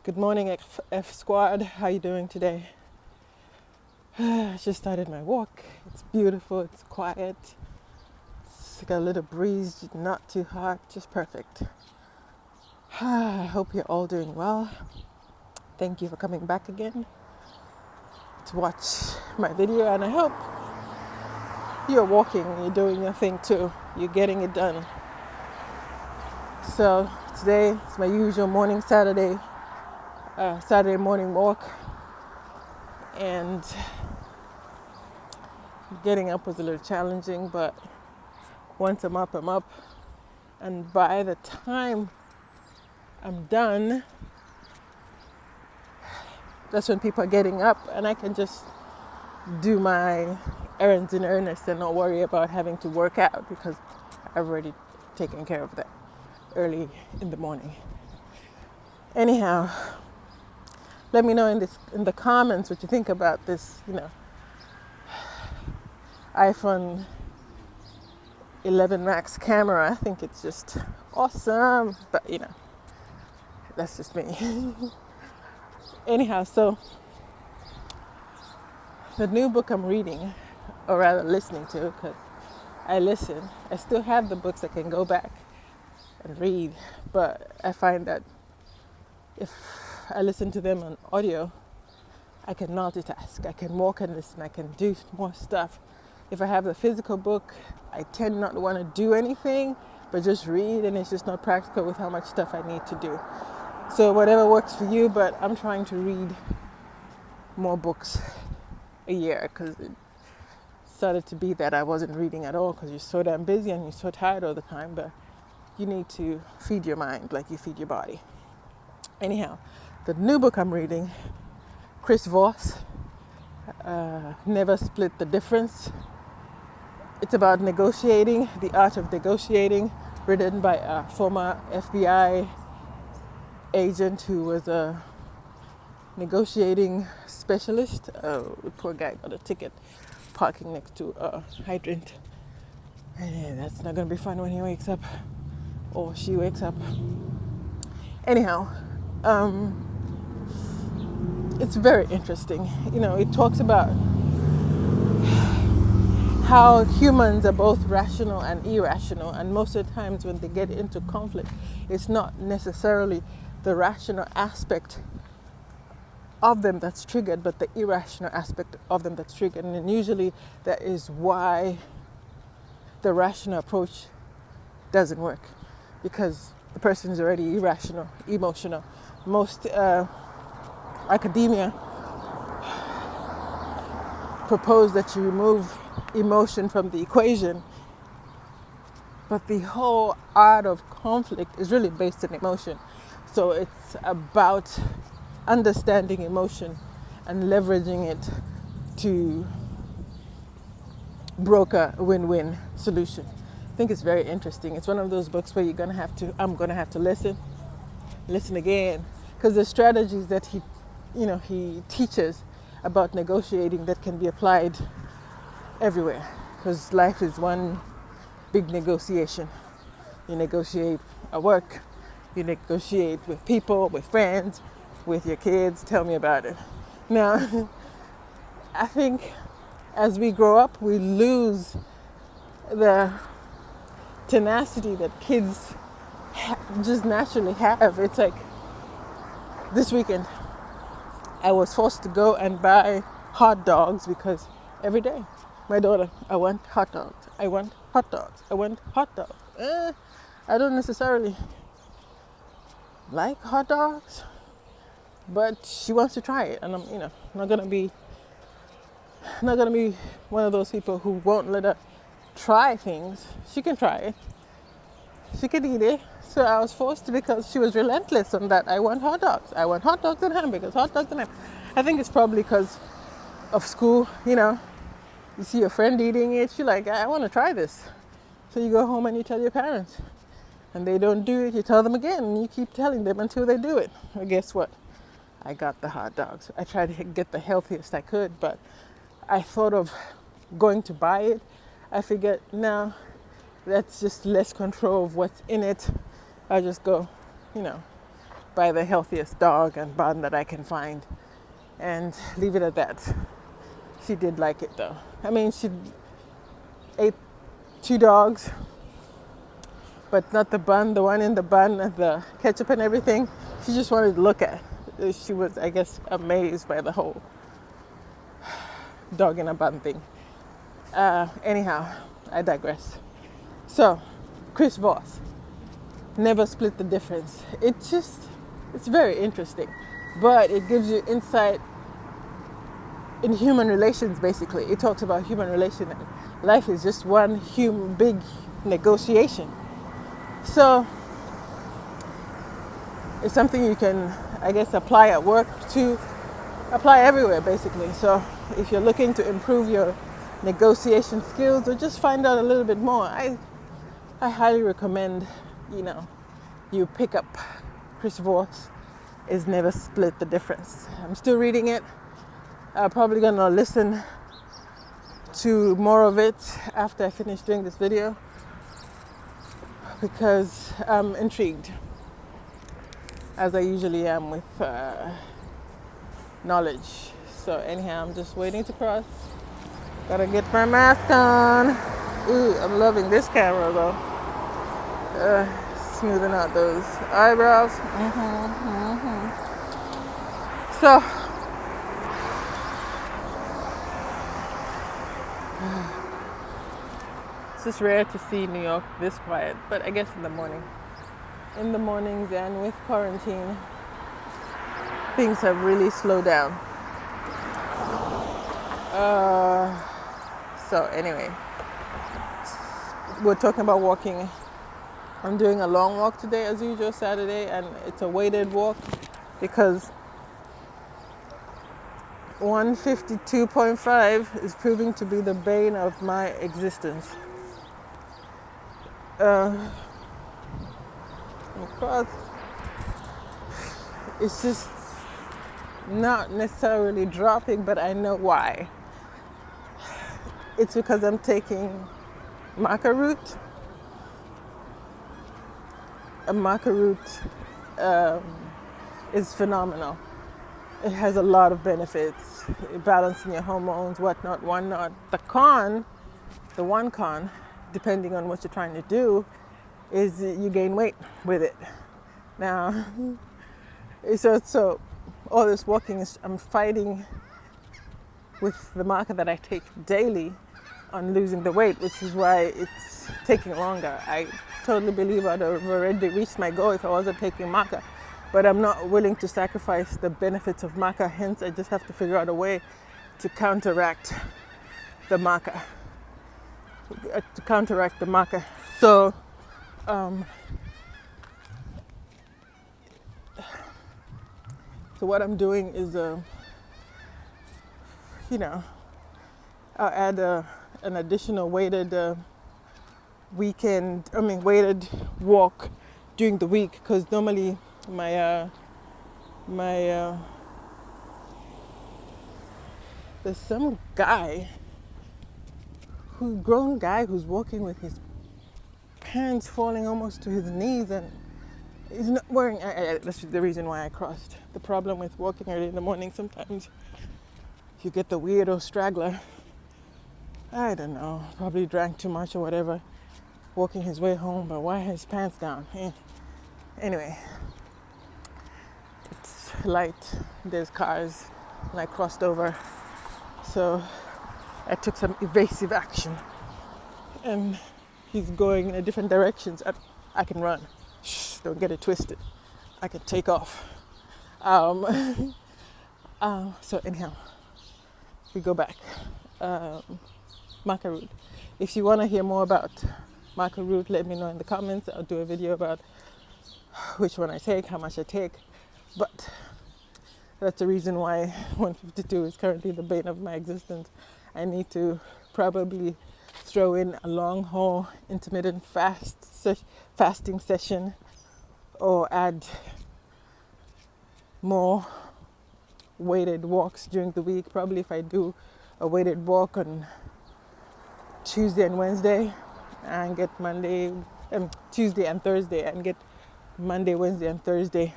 Good morning, F Squad. How you doing today? I just started my walk. It's beautiful. It's quiet. It's got a little breeze, not too hot, just perfect. I hope you're all doing well. Thank you for coming back again to watch my video, and I hope you're walking, you're doing your thing too. You're getting it done. So today it's my usual morning Saturday morning walk, and getting up was a little challenging, but once I'm up, and by the time I'm done, that's when people are getting up and I can just do my errands in earnest and not worry about having to work out because I've already taken care of that early in the morning. Anyhow, let me know in the comments what you think about this, iPhone 11 Max camera. I think it's just awesome, but that's just me. Anyhow, so the new book I'm reading, or rather listening to, because I listen, I still have the books I can go back and read, but I find that if I listen to them on audio, I can multitask. I can walk and listen. I can do more stuff. If I have the physical book, I tend not to want to do anything, but just read, and it's just not practical with how much stuff I need to do. So whatever works for you, but I'm trying to read more books a year because it started to be that I wasn't reading at all because you're so damn busy and you're so tired all the time, but you need to feed your mind like you feed your body. Anyhow, the new book I'm reading, Chris Voss, Never Split the Difference. It's about negotiating, the art of negotiating, written by a former FBI agent who was a negotiating specialist. Oh, the poor guy got a ticket parking next to a hydrant. And that's not going to be fun when he wakes up or she wakes up. Anyhow, it's very interesting. It talks about how humans are both rational and irrational, and most of the times when they get into conflict, it's not necessarily the rational aspect of them that's triggered, but the irrational aspect of them that's triggered. And usually that is why the rational approach doesn't work, because the person is already irrational, emotional. Most academia propose that you remove emotion from the equation, but the whole art of conflict is really based on emotion. So it's about understanding emotion and leveraging it to broker a win-win solution. I think it's very interesting. It's one of those books where I'm gonna have to listen again, because the strategies that he teaches about negotiating that can be applied everywhere, because life is one big negotiation. You negotiate at work, you negotiate with people, with friends, with your kids. Tell me about it. Now, I think as we grow up, we lose the tenacity that kids just naturally have. It's like this weekend, I was forced to go and buy hot dogs because every day, my daughter, I want hot dogs. I want hot dogs. I want hot dogs. I don't necessarily like hot dogs, but she wants to try it, and I'm, not gonna be one of those people who won't let her try things. She can try it. She can eat it. So I was forced to, because she was relentless on that. I want hot dogs. I want hot dogs and hamburgers. Hot dogs and hamburgers. I think it's probably because of school. You see your friend eating it. You're like, I want to try this. So you go home and you tell your parents, and they don't do it. You tell them again, and you keep telling them until they do it. Well, guess what? I got the hot dogs. I tried to get the healthiest I could, but I thought of going to buy it. I figured, no, that's just less control of what's in it. I just go, buy the healthiest dog and bun that I can find and leave it at that. She did like it though. I mean, she ate 2 dogs, but not the bun, the one in the bun, the ketchup and everything. She just wanted to look at. She was, I guess, amazed by the whole dog in a bun thing. Anyhow, I digress. So, Chris Voss, never split the difference. It's very interesting, but it gives you insight in human relations. Basically, it talks about human relation. Life is just one big negotiation. So it's something you can, I guess, apply at work to apply everywhere, basically. So if you're looking to improve your negotiation skills or just find out a little bit more, I highly recommend, you pick up Chris Voss is Never Split the Difference. I'm still reading it. I'm probably gonna listen to more of it after I finish doing this video because I'm intrigued, as I usually am with knowledge. So anyhow, I'm just waiting to cross. Gotta get my mask on. Ooh, I'm loving this camera though. Smoothing out those eyebrows. So it's just rare to see New York this quiet, but I guess in the mornings and with quarantine, things have really slowed down. So anyway, we're talking about walking. I'm doing a long walk today as usual, Saturday, and it's a weighted walk because 152.5 is proving to be the bane of my existence. Across, it's just not necessarily dropping, but I know why. It's because I'm taking maca root. A maca root is phenomenal. It has a lot of benefits, balancing your hormones, whatnot. The one con, depending on what you're trying to do, is you gain weight with it. Now, so all this walking I'm fighting with the marker that I take daily on losing the weight, which is why it's taking longer. I totally believe I'd have already reached my goal if I wasn't taking maca, but I'm not willing to sacrifice the benefits of maca. Hence, I just have to figure out a way to counteract the maca. So, so what I'm doing is, I'll add an additional weighted weighted walk during the week, because normally there's some grown guy who's walking with his pants falling almost to his knees, and he's not wearing. That's the reason why I crossed. The problem with walking early in the morning, sometimes you get the weirdo straggler. I don't know, probably drank too much or whatever, walking his way home, but why his pants down? Anyway, it's light, there's cars, and I crossed over, so I took some evasive action, and he's going in a different directions. I can run. Shh, don't get it twisted. I can take off. So anyhow, we go back. Maca root. If you want to hear more about maca root, let me know in the comments. I'll do a video about which one I take, how much I take. But that's the reason why 152 is currently the bane of my existence. I need to probably throw in a long haul intermittent fasting session, or add more weighted walks during the week. Probably if I do a weighted walk on Tuesday and Wednesday, and get Tuesday and Thursday, and get Monday, Wednesday, and Thursday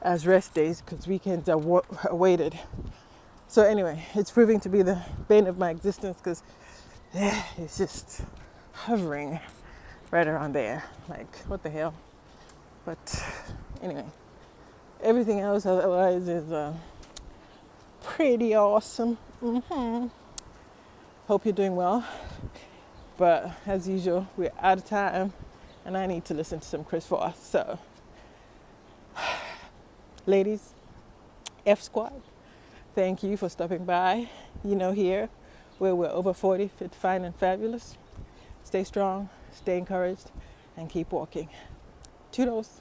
as rest days because weekends are awaited. So anyway, it's proving to be the bane of my existence because it's just hovering right around there. Like, what the hell? But anyway, everything else otherwise is pretty awesome. Hope you're doing well. But as usual, we're out of time and I need to listen to some Chris Voss. So, ladies, F Squad, thank you for stopping by. Here where we're over 40, fit, fine, and fabulous. Stay strong, stay encouraged, and keep walking. Toodles.